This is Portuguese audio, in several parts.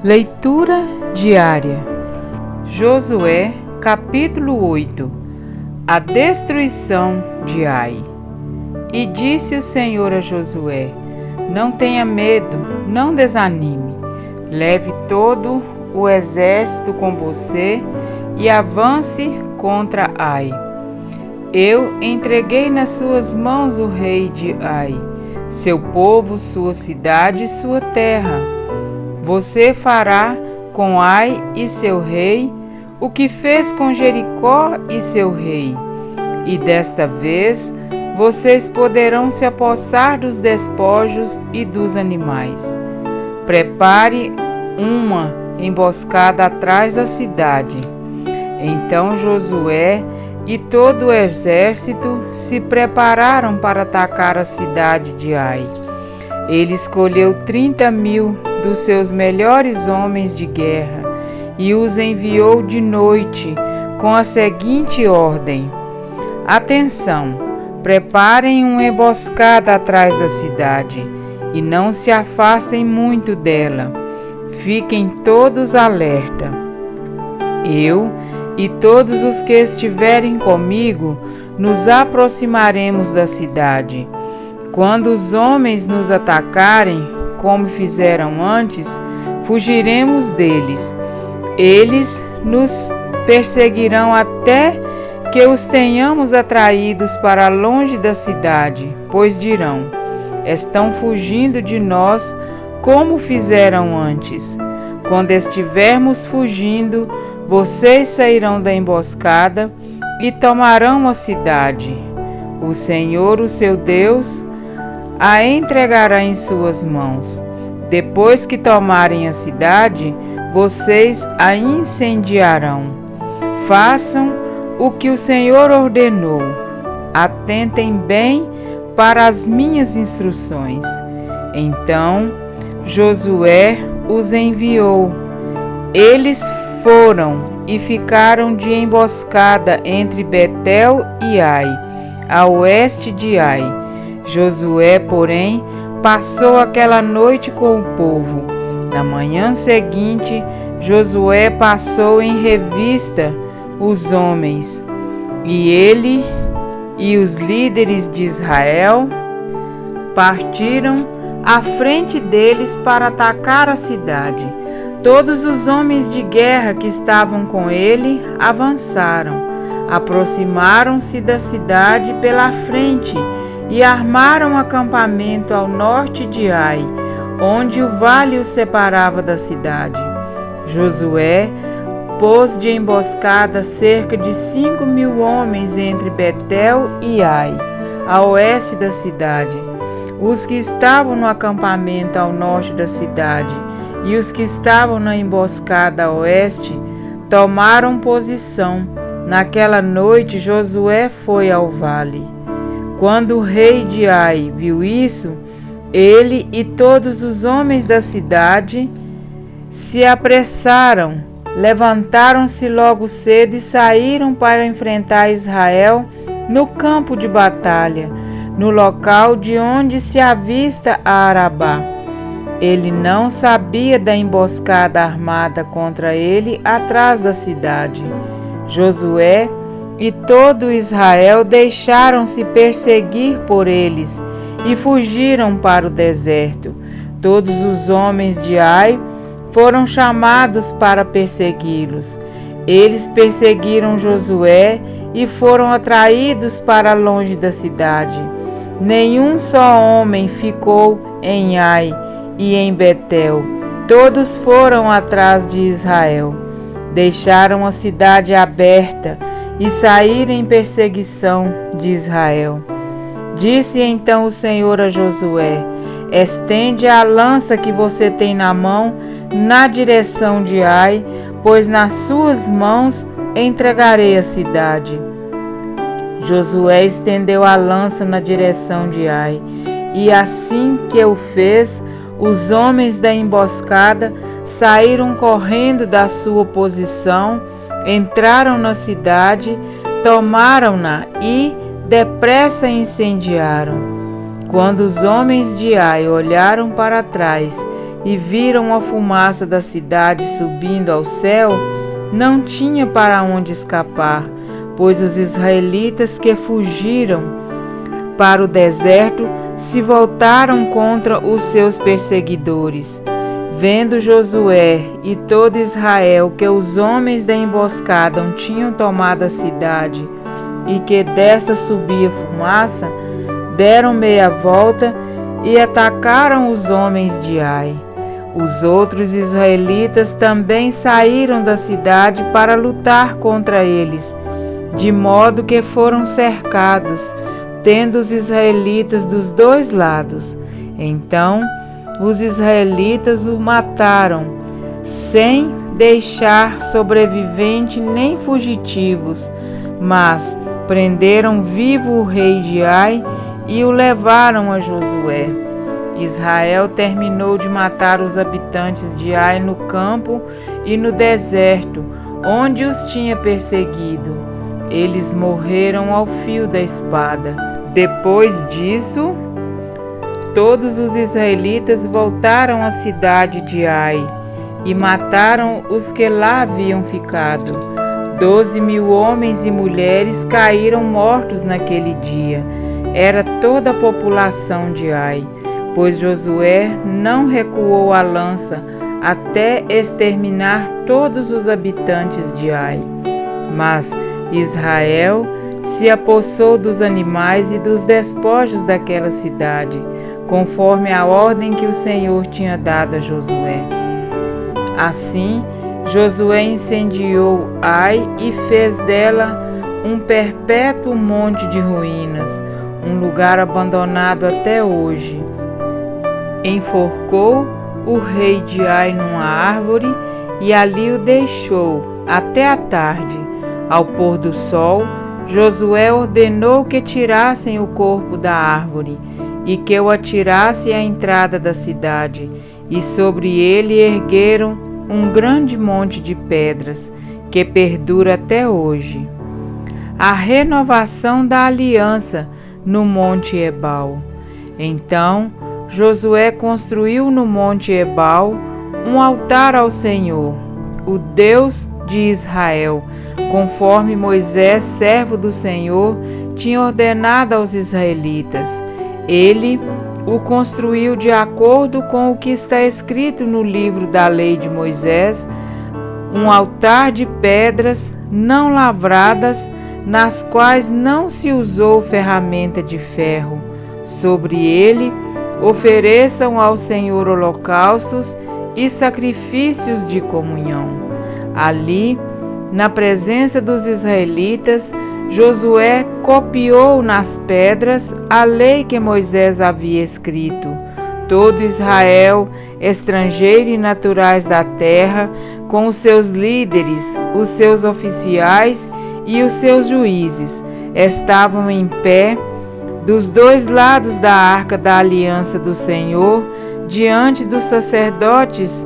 Leitura diária. Josué, capítulo 8. A destruição de Ai. E disse o Senhor a Josué: não tenha medo, não desanime. Leve todo o exército com você e avance contra Ai. Eu entreguei nas suas mãos o rei de Ai, seu povo, sua cidade e sua terra. Você fará com Ai e seu rei o que fez com Jericó e seu rei. E desta vez vocês poderão se apossar dos despojos e dos animais. Prepare uma emboscada atrás da cidade. Então Josué e todo o exército se prepararam para atacar a cidade de Ai. Ele escolheu 30.000 dos seus melhores homens de guerra e os enviou de noite com a seguinte ordem: atenção, preparem uma emboscada atrás da cidade e não se afastem muito dela. Fiquem todos alerta. Eu e todos os que estiverem comigo nos aproximaremos da cidade. Quando os homens nos atacarem, como fizeram antes, fugiremos deles. Eles nos perseguirão até que os tenhamos atraídos para longe da cidade, pois dirão: estão fugindo de nós como fizeram antes. Quando estivermos fugindo, vocês sairão da emboscada e tomarão a cidade. O Senhor, o seu Deus, a entregará em suas mãos. Depois que tomarem a cidade, vocês a incendiarão. Façam o que o Senhor ordenou. Atentem bem para as minhas instruções. Então Josué os enviou. Eles foram e ficaram de emboscada entre Betel e Ai, a oeste de Ai. Josué, porém, passou aquela noite com o povo. Na manhã seguinte, Josué passou em revista os homens, e ele e os líderes de Israel partiram à frente deles para atacar a cidade. Todos os homens de guerra que estavam com ele avançaram, aproximaram-se da cidade pela frente e armaram acampamento ao norte de Ai, onde o vale os separava da cidade. Josué pôs de emboscada cerca de 5.000 homens entre Betel e Ai, a oeste da cidade. Os que estavam no acampamento ao norte da cidade e os que estavam na emboscada a oeste tomaram posição. Naquela noite Josué foi ao vale. Quando o rei de Ai viu isso, ele e todos os homens da cidade se apressaram, levantaram-se logo cedo e saíram para enfrentar Israel no campo de batalha, no local de onde se avista a Arabá. Ele não sabia da emboscada armada contra ele atrás da cidade. Josué e todo Israel deixaram-se perseguir por eles e fugiram para o deserto. Todos os homens de Ai foram chamados para persegui-los. Eles perseguiram Josué e foram atraídos para longe da cidade. Nenhum só homem ficou em Ai e em Betel. Todos foram atrás de Israel. Deixaram a cidade aberta e saíram em perseguição de Israel. Disse então o Senhor a Josué: estende a lança que você tem na mão na direção de Ai, pois nas suas mãos entregarei a cidade. Josué estendeu a lança na direção de Ai, e assim que o fez, os homens da emboscada saíram correndo da sua posição, entraram na cidade, tomaram-na e depressa incendiaram. Quando os homens de Ai olharam para trás e viram a fumaça da cidade subindo ao céu, não tinha para onde escapar, pois os israelitas que fugiram para o deserto se voltaram contra os seus perseguidores. Vendo Josué e todo Israel que os homens da emboscada tinham tomado a cidade e que desta subia fumaça, deram meia volta e atacaram os homens de Ai. Os outros israelitas também saíram da cidade para lutar contra eles, de modo que foram cercados, tendo os israelitas dos dois lados. Então os israelitas o mataram, sem deixar sobrevivente nem fugitivos, mas prenderam vivo o rei de Ai e o levaram a Josué. Israel terminou de matar os habitantes de Ai no campo e no deserto, onde os tinha perseguido. Eles morreram ao fio da espada. Depois disso, todos os israelitas voltaram à cidade de Ai e mataram os que lá haviam ficado. 12.000 homens e mulheres caíram mortos naquele dia. Era toda a população de Ai, pois Josué não recuou a lança até exterminar todos os habitantes de Ai. Mas Israel se apossou dos animais e dos despojos daquela cidade, conforme a ordem que o Senhor tinha dado a Josué. Assim, Josué incendiou Ai e fez dela um perpétuo monte de ruínas, um lugar abandonado até hoje. Enforcou o rei de Ai numa árvore e ali o deixou até a tarde. Ao pôr do sol, Josué ordenou que tirassem o corpo da árvore e que o atirassem à entrada da cidade, e sobre ele ergueram um grande monte de pedras, que perdura até hoje. A renovação da aliança no Monte Ebal. Então Josué construiu no Monte Ebal um altar ao Senhor, o Deus de Israel, conforme Moisés, servo do Senhor, tinha ordenado aos israelitas. Ele o construiu de acordo com o que está escrito no livro da lei de Moisés, um altar de pedras não lavradas, nas quais não se usou ferramenta de ferro. Sobre ele ofereçam ao Senhor holocaustos e sacrifícios de comunhão. Ali, na presença dos israelitas, Josué copiou nas pedras a lei que Moisés havia escrito. Todo Israel, estrangeiro e naturais da terra, com os seus líderes, os seus oficiais e os seus juízes, estavam em pé dos dois lados da arca da aliança do Senhor, diante dos sacerdotes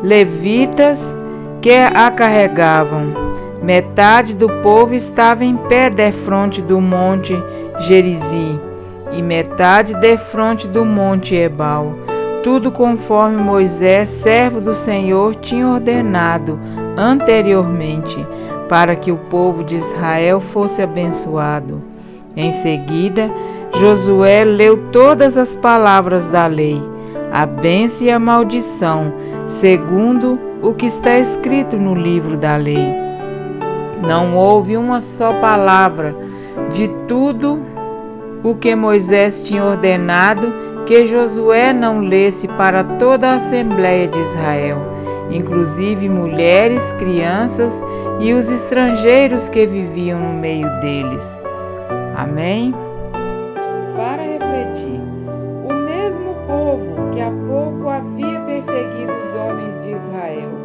levitas que a carregavam. Metade do povo estava em pé defronte do monte Gerizim e metade defronte do monte Ebal, tudo conforme Moisés, servo do Senhor, tinha ordenado anteriormente, para que o povo de Israel fosse abençoado. Em seguida, Josué leu todas as palavras da lei, a bênção e a maldição, segundo o que está escrito no livro da lei. Não houve uma só palavra de tudo o que Moisés tinha ordenado que Josué não lesse para toda a Assembleia de Israel, inclusive mulheres, crianças e os estrangeiros que viviam no meio deles. Amém? Para refletir, o mesmo povo que há pouco havia perseguido os homens de Israel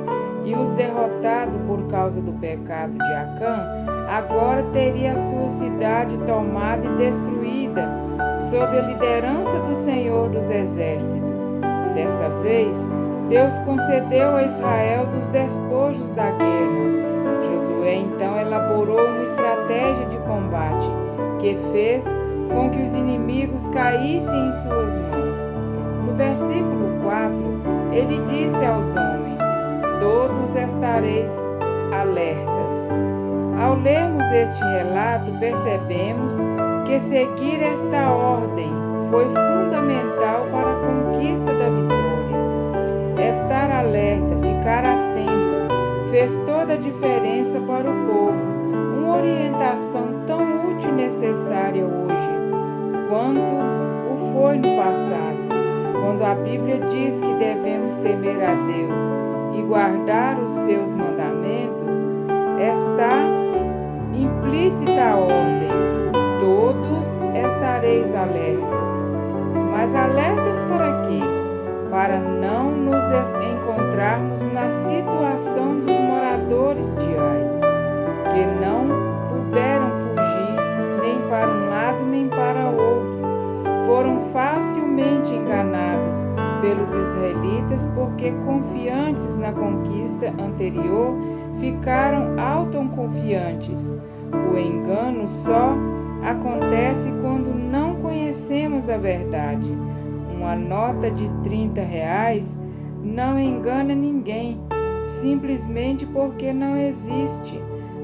e os derrotado por causa do pecado de Acã, agora teria a sua cidade tomada e destruída, sob a liderança do Senhor dos Exércitos. Desta vez, Deus concedeu a Israel dos despojos da guerra. Josué então elaborou uma estratégia de combate, que fez com que os inimigos caíssem em suas mãos. No versículo 4, ele disse aos homens: todos estareis alertas. Ao lermos este relato, percebemos que seguir esta ordem foi fundamental para a conquista da vitória. Estar alerta, ficar atento, fez toda a diferença para o povo. Uma orientação tão útil e necessária hoje, quanto o foi no passado, quando a Bíblia diz que devemos temer a Deus e guardar os seus mandamentos, está implícita a ordem: todos estareis alertas. Mas alertas para quê? Para não nos encontrarmos na situação dos moradores de Ai, que não puderam fugir nem para um lado nem para o outro. Foram facilmente enganados pelos israelitas porque, confiantes na conquista anterior, ficaram autoconfiantes. O engano só acontece quando não conhecemos a verdade. Uma nota de R$30 não engana ninguém, simplesmente porque não existe.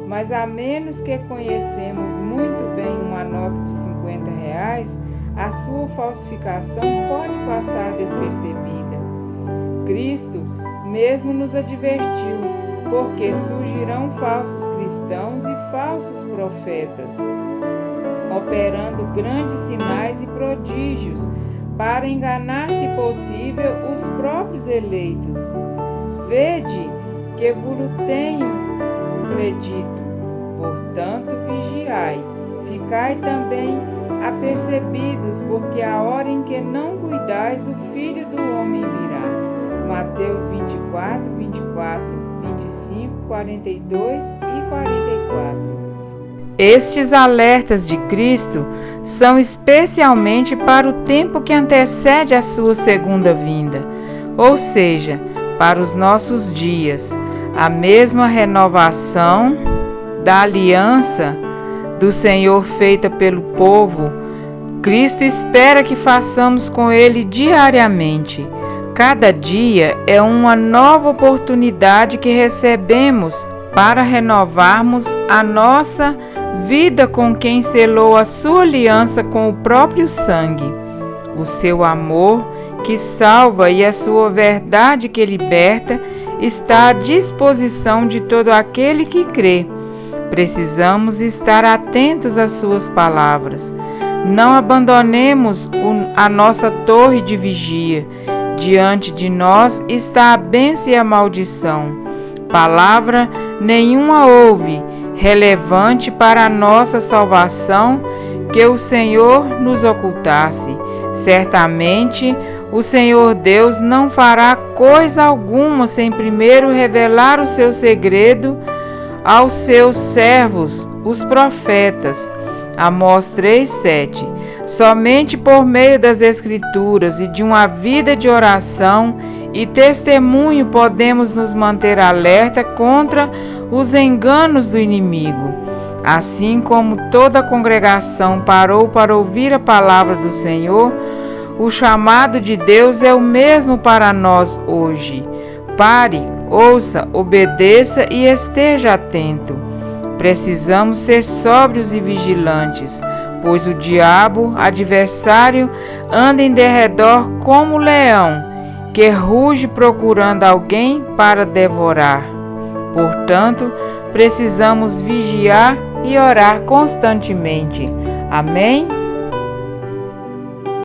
Mas a menos que conhecemos muito bem uma nota de R$50, a sua falsificação pode passar despercebida. Cristo mesmo nos advertiu, porque surgirão falsos cristãos e falsos profetas, operando grandes sinais e prodígios, para enganar, se possível, os próprios eleitos. Vede que vos tenho predito, portanto vigiai, ficai também apercebidos, porque a hora em que não cuidais, o Filho do Homem virá. Mateus 24, 25, 42 e 44. Estes alertas de Cristo são especialmente para o tempo que antecede a sua segunda vinda, ou seja, para os nossos dias. A mesma renovação da aliança do Senhor feita pelo povo, Cristo espera que façamos com Ele diariamente. Cada dia é uma nova oportunidade que recebemos para renovarmos a nossa vida com quem selou a sua aliança com o próprio sangue. O seu amor que salva e a sua verdade que liberta está à disposição de todo aquele que crê. Precisamos estar atentos às suas palavras. Não abandonemos a nossa torre de vigia. Diante de nós está a bênção e a maldição. Palavra nenhuma houve, relevante para a nossa salvação, que o Senhor nos ocultasse. Certamente, o Senhor Deus não fará coisa alguma sem primeiro revelar o seu segredo aos seus servos, os profetas. Amós 3:7. Somente por meio das Escrituras e de uma vida de oração e testemunho podemos nos manter alerta contra os enganos do inimigo. Assim como toda a congregação parou para ouvir a palavra do Senhor, o chamado de Deus é o mesmo para nós hoje. Pare, ouça, obedeça e esteja atento. Precisamos ser sóbrios e vigilantes, pois o diabo, adversário, anda em derredor como leão, que ruge procurando alguém para devorar. Portanto, precisamos vigiar e orar constantemente. Amém?